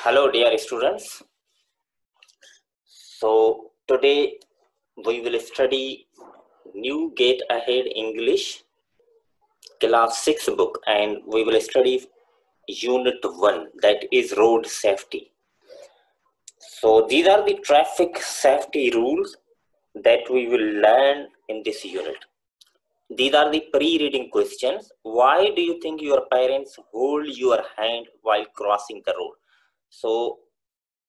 Hello, dear students. So today we will study New Get Ahead English Class 6 book, and we will study Unit 1, that is Road Safety. So these are the traffic safety rules that we will learn in this unit. These are the pre-reading questions. Why do you think your parents hold your hand while crossing the road? So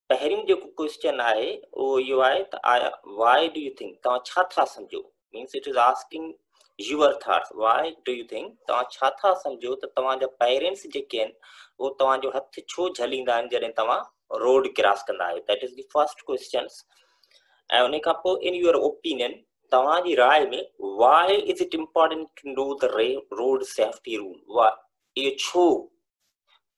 पहिरियों जो question आए वो यो आए त आया why do you think तव्हां छा था समझो means it is asking your thoughts why do you think तव्हां छा था समझो त तव्हांजा पेरेंट्स जेके आहिनि वो तव्हांजो हथ छो झलींदा आहिनि जॾहिं तव्हां रोड क्रॉस कंदा आहियो that is the first questions ऐं उन खां पोइ in your opinion तव्हांजी राय में why is it important to know the road safety rule why इहो छो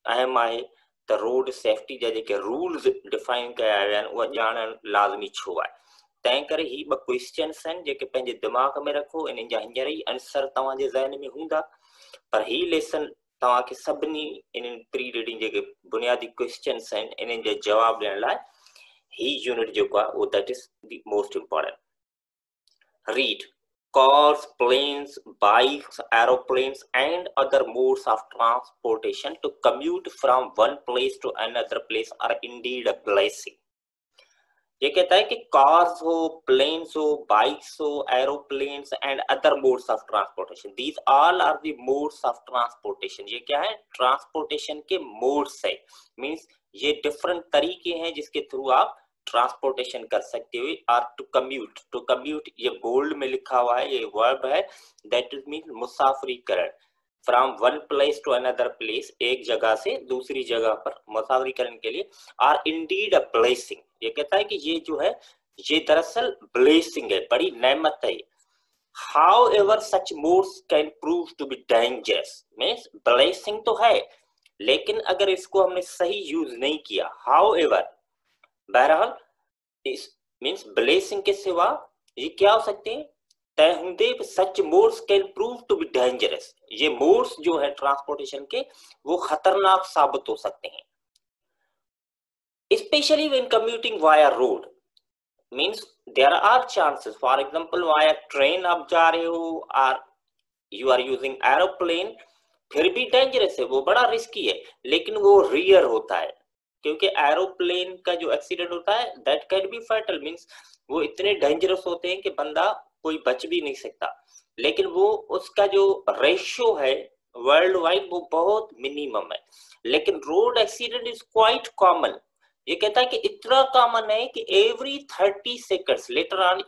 अहम आहे त रोड सेफ्टी जा जेके रूल्स डिफाइन कया विया आहिनि उहा ॼाणण लाज़मी छो आहे तंहिं करे ही ॿ क्वेश्चन्स आहिनि जेके पंहिंजे दिमाग़ में रखो इन्हनि जा हींअर ई आंसर तव्हांजे ज़हन में हूंदा पर ही लेसन तव्हांखे सभिनी इन्हनि प्री रीडिंग जेके बुनियादी क्वेश्चन्स आहिनि इन्हनि जा जवाब ॾियण लाइ ही यूनिट जेको आहे उहो that is the most important read cars, planes, bikes, aeroplanes, and other modes of transportation to commute from one place to another place are indeed a blessing. ये कहता है कि cars हो, planes हो, bikes हो, aeroplanes and other modes of transportation. These all are the modes of transportation. ये क्या है? Transportation के modes है. Means ये different तरीके हैं जिसके थ्रू आप ट्रांसपोर्टेशन कर सकते हुए आर टू कम्यूट ये बोल्ड में लिखा हुआ है ये वर्ब है दैट इज मीन मुसाफरीकरण from one place to another place एक जगह से दूसरी जगह पर मुसाफरीकरण के लिए आर इंडीड अ ब्लेसिंग ये कहता है कि ये जो है ये दरअसल ब्लेसिंग है बड़ी नेमत है however such modes can prove to be dangerous means blessing तो है लेकिन अगर इसको हमने सही यूज नहीं किया हाउएवर बहरहाल इस मींस ब्लेसिंग के सिवा ये क्या हो सकते हैं तय such modes can prove to be dangerous ये मोड्स जो है ट्रांसपोर्टेशन के वो खतरनाक साबित हो सकते हैं specially when commuting via road means there are chances for example via train आप जा रहे हो और यू आर यूजिंग एरोप्लेन फिर भी डेंजरस है वो बड़ा रिस्की है लेकिन वो रियर होता है क्योंकि एरोप्लेन का जो एक्सीडेंट होता है that can be fatal means वो इतने डेंजरस होते हैं कि बंदा कोई बच भी नहीं सकता लेकिन वो उसका जो रेशियो है वर्ल्ड वाइड वो बहुत मिनिमम है लेकिन road accident is quite common ये कहता है कि इतना कॉमन है कि every 30 seconds later on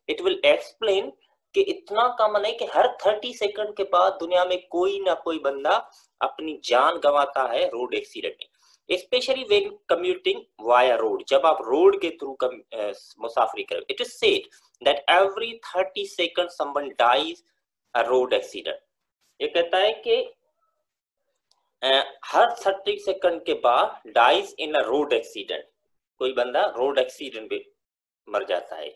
it will explain कि इतना कॉमन है कि हर 30 सेकंड के बाद दुनिया में कोई ना कोई बंदा अपनी जान गंवाता है रोड एक्सीडेंट में especially when commuting via road जब आप रोड के थ्रू मुसाफरी करें it is said that every 30 seconds someone dies a road accident ये कहता है कि हर 30 सेकंड के बाद dies in a road accident कोई बंदा रोड एक्सीडेंट में मर जाता है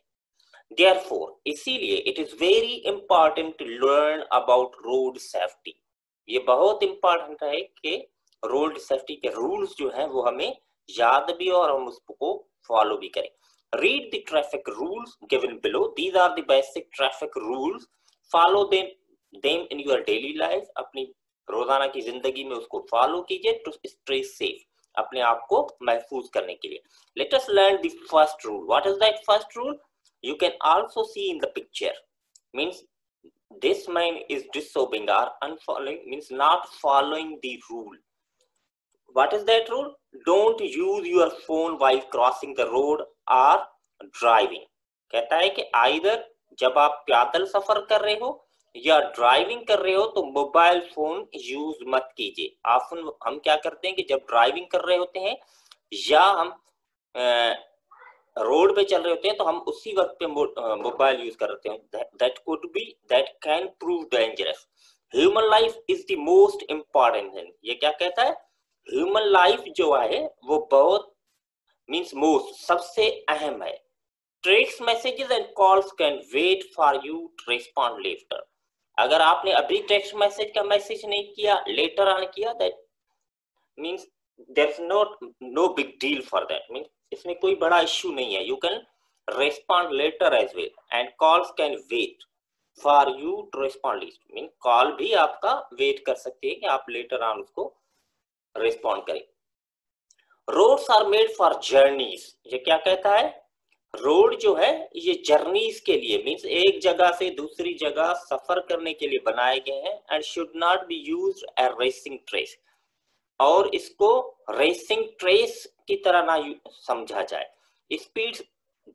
therefore इसीलिए it is very important to learn about road safety ये बहुत इंपॉर्टेंट है कि रोड सेफ्टी के रूल्स जो हैं वो हमें याद भी और हम उसको फॉलो भी करें read the traffic rules given below these are the basic traffic rules follow them in your daily life अपनी रोजाना की जिंदगी में उसको फॉलो कीजिए टू स्टे सेफ अपने आप को महफूज करने के लिए let us learn the first rule what is that first rule you can also C in the picture means this man is disobeying or unfollowing means not following the rule what is that rule don't use your phone while crossing the road or driving कहता है कि either जब आप पैदल सफर कर रहे हो या ड्राइविंग कर रहे हो तो मोबाइल फोन यूज मत कीजिए ऑफन हम क्या करते हैं कि जब ड्राइविंग कर रहे होते हैं या हम रोड पे चल रहे होते हैं तो हम उसी वक्त पे मोबाइल यूज कर रहे हैं that could be that can prove dangerous human life is the most important thing ये क्या कहता है ह्यूमन लाइफ जो है वो बहुत मींस मोस्ट सबसे अहम है text messages and calls can wait for you to respond later अगर आपने अभी टेक्स्ट मैसेज का मैसेज नहीं किया लेटर ऑन किया that means there's no big deal for that, means इसमें कोई बड़ा इश्यू नहीं है. You can respond later as well and calls can wait for you to respond list, means call भी आपका वेट कर सकती है कि आप later on उसको रिस्पॉन्ड करें. Roads are made for journeys, ये क्या कहता है? रोड जो है ये जर्नीज के लिए, मींस एक जगह से दूसरी जगह सफर करने के लिए बनाए गए हैं. And should not be used as racing tracks, और इसको रेसिंग ट्रेस की तरह ना समझा जाए. स्पीड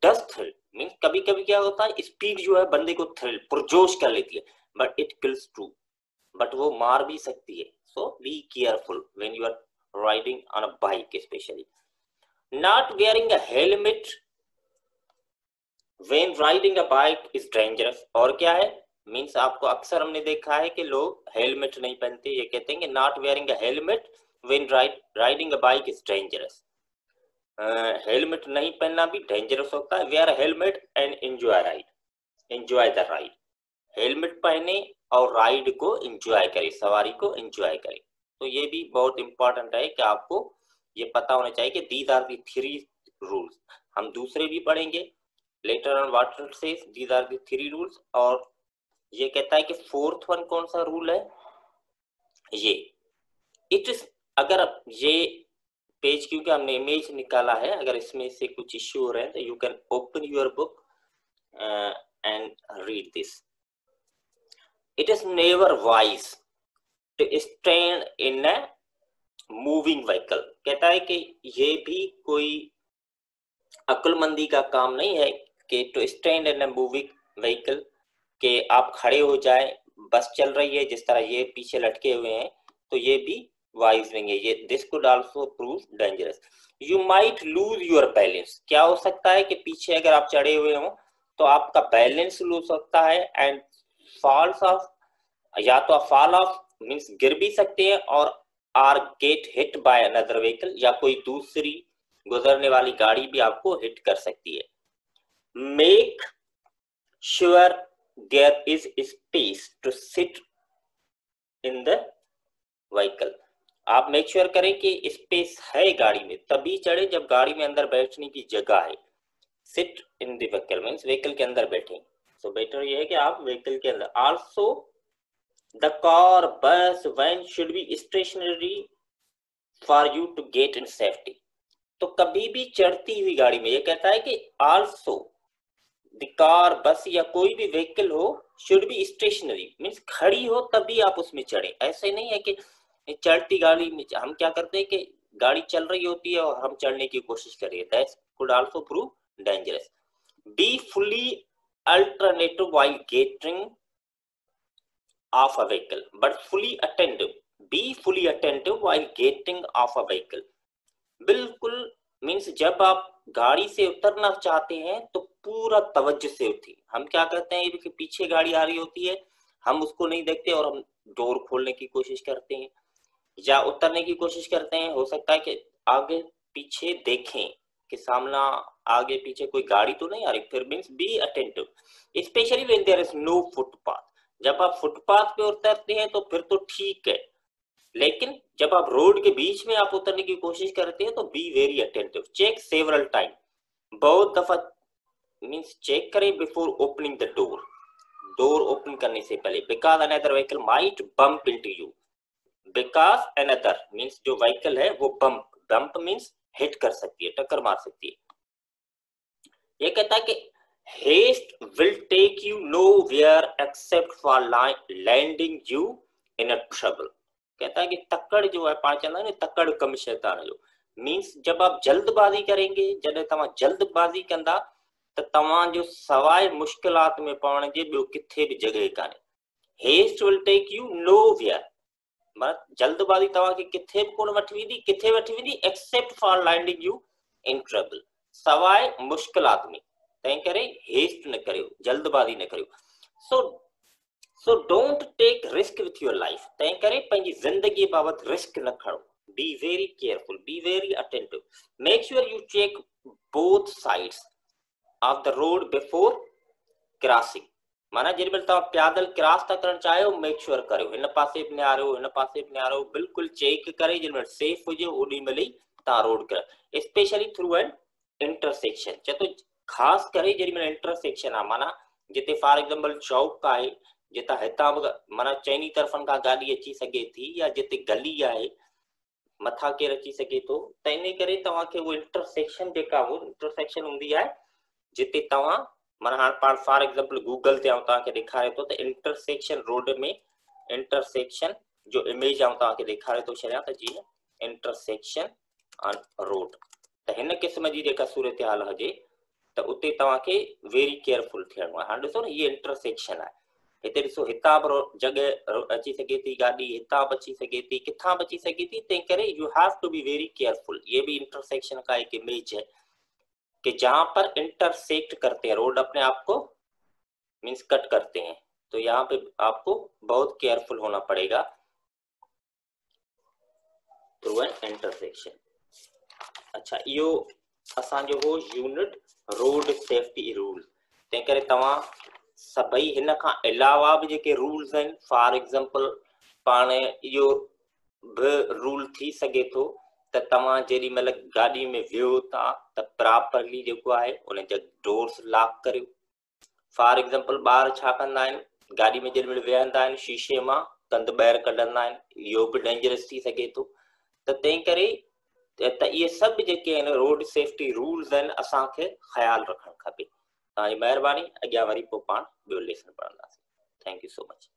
डज थ्रिल, मींस कभी कभी क्या होता है, स्पीड जो है बंदे को थ्रिल पुरजोश कर लेती है, but it kills too, but वो मार भी सकती है. So be careful when you are riding on a bike, especially not wearing a helmet when riding a bike is dangerous. और क्या है, मीन्स आपको अक्सर हमने देखा है कि लोग हेलमेट नहीं पहनते, ये कहते हैं कि not wearing a helmet when riding a bike is dangerous. Helmet नहीं पहनना भी डेंजरस होता है. Where helmet and enjoy ride, enjoy the ride. Helmet पहने और राइड को एंजॉय करें, सवारी को एंजॉय करें. तो ये भी बहुत इंपॉर्टेंट है कि आपको ये पता होना चाहिए कि दीज आर दी 3 रूल्स. हम दूसरे भी पढ़ेंगे later on what it says, these are the 3 rules. और ये कहता है कि 4th वन कौन सा रूल है, ये इट इज, अगर ये पेज क्योंकि हमने इमेज निकाला है, अगर इसमें से कुछ इश्यू हो रहे हैं तो you can open your book and read this. It is never wise to stand in a moving vehicle. कहता है कि ये भी कोई अक्लमंदी का काम नहीं है कि to stand in a moving vehicle, कि आप खड़े हो जाए, बस चल रही है जिस तरह ये पीछे लटके हुए हैं, तो ये भी वाइज नहीं है. ये this could also prove dangerous. You might lose your balance. क्या हो सकता है कि पीछे अगर आप चढ़े हुए हो तो आपका बैलेंस लूज सकता है. एंड फॉल्स ऑफ, या तो आप फॉल ऑफ मीन्स गिर भी सकते हैं, और or get hit by another vehicle, या कोई दूसरी गुजरने वाली गाड़ी भी आपको हिट कर सकती है. Make sure there is space to sit in the vehicle. आप मेक श्योर करें कि स्पेस है गाड़ी में, तभी चढ़े जब गाड़ी में अंदर बैठने की जगह है. Seat in the vehicle means vehicle के अंदर बैठे. सो बेटर ये है कि आप व्हीकल के अंदर. Also the car, bus, van should be stationary for you to get in safety. तो कभी भी चढ़ती हुई गाड़ी में ये कहता है कि also the car, बस या कोई भी व्हीकल हो should be stationary, मीन्स खड़ी हो तभी आप उसमें चढ़े. ऐसे नहीं है कि चढ़ती गाड़ी में हम क्या करते हैं कि गाड़ी चल रही होती है और हम चढ़ने की कोशिश करें. that could also prove dangerous. Be fully alternative while getting off a vehicle, but fully attentive. Be fully attentive while getting off a vehicle. बिल्कुल मीन्स जब आप गाड़ी से उतरना चाहते हैं तो पूरा तवज्जो से उठिए. हम क्या करते हैं कि पीछे गाड़ी आ रही होती है, हम उसको नहीं देखते और हम डोर खोलने की कोशिश करते हैं या उतरने की कोशिश करते हैं. हो सकता है कि आगे पीछे देखें कि सामना आगे पीछे कोई गाड़ी तो नहीं आ रही. फिर means be attentive, specially when there is no footpath. जब आप फुटपाथ पे उतरते हैं तो फिर तो ठीक है, लेकिन जब आप रोड के बीच में आप उतरने की कोशिश करते हैं तो be very attentive. Check several time, बहुत दफा मींस चेक करें before opening the door, door open करने से पहले. Because another vehicle might bump into you. Because another means जो व्हीकल है वो बम्प मींस हिट कर सकती है, टक्कर मार सकती है. ये कहता है कि haste will take you nowhere except for landing you in a trouble. कहता है कि तक्कड़ जो है पांच ना तक्कड़ कम शैतान है जो मींस जब आप जल्दबाजी करेंगे, जॾहिं तव्हां जल्दबाजी कंदा त तव्हां जो सवाइ मुश्किलात में पवण जे ॿियो किथे बि जॻह कान्हे. haste will take you nowhere, मतलब जल्दबाजी तव्हांखे किथे बि कोन वठी वेंदी. किथे वठी वेंदी? except for landing you in trouble, सवाइ मुश्किलात में. तंहिं करे हेस्ट न करियो, जल्दबाजी न करियो. So don't take risk with your life. तंहिं करे पंहिंजी ज़िंदगी बाबति रिस्क न खणो. Be very careful, be very attentive. Make sure you check both sides of the road before crossing. माना जेॾीमहिल तव्हां पैदल क्रॉस था करणु चाहियो, मेक श्योर करियो हिन पासे बि निहारियो, हिन पासे बि निहारियो, बिल्कुलु चेक करे जेॾीमहिल सेफ हुजे ओॾी महिल ई तव्हां रोड कयो, स्पेशली थ्रू एन इंटरसेक्शन। चए थो ख़ासि करे जेॾीमहिल इंटरसेक्शन आहे, माना जिते फॉर एग्जाम्पल चौक आहे, जितां हितां बि माना चइनी तरफ़नि खां गाॾी अची सघे थी, या जिते गली आहे मथां केरु अची सघे थो, त इन करे तव्हांखे उहो इंटरसेक्शन जेका उहो इंटरसेक्शन हूंदी आहे जिते तव्हां माना हाणे पाण फॉर एग्जाम्पल गूगल ते तव्हांखे ॾेखारे थो त इंटरसेक्शन रोड में इंटरसेक्शन जो इमेज तव्हांखे ॾेखारे थो छॾियां त जीअं इंटरसेक्शन ऑन रोड, त हिन क़िस्म जी जेका सूरत हाल हुजे त उते तव्हांखे वेरी केयरफुल थियणो आहे। हाणे ॾिसो न हीअ इंटरसेक्शन आहे, हिते ॾिसो हितां बि जॻह अची सघे थी गाॾी, हितां बि अची सघे थी, किथां बि अची सघे थी, तंहिं करे you have to be very careful. ये भी इंटरसेक्शन का एक इमेज है कि जहां पर इंटरसेक्ट करते हैं रोड अपने आप को मीन्स कट करते हैं, तो यहाँ पे आपको बहुत केयरफुल होना पड़ेगा थ्रू एन इंटरसेक्शन। अच्छा, इहो असांजो हो यूनिट रोड सेफ्टी रूल। तंहिं करे तव्हां सभई हिन खां अलावा बि जेके रूल्स आहिनि, फॉर एग्जाम्पल पाण इहो बि रूल थी सघे थो त तव्हां जेॾी महिल गाॾी में वियो था त प्रॉपरली जेको आहे उन जा डोर्स लॉक करियो। फॉर एग्जाम्पल ॿार छा कंदा आहिनि, गाॾी में जेॾी महिल वेहंदा आहिनि शीशे मां कंध ॿाहिरि कढंदा आहिनि, इहो बि डेंजरस थी सघे थो। त तंहिं करे त इहे सभु जेके आहिनि रोड सेफ्टी रूल्स आहिनि असांखे ख़्यालु रखणु खपे। तव्हांजी महिरबानी, अॻियां वरी पोइ पाण ॿियो लेसन पढ़ंदासीं। Thank you so much.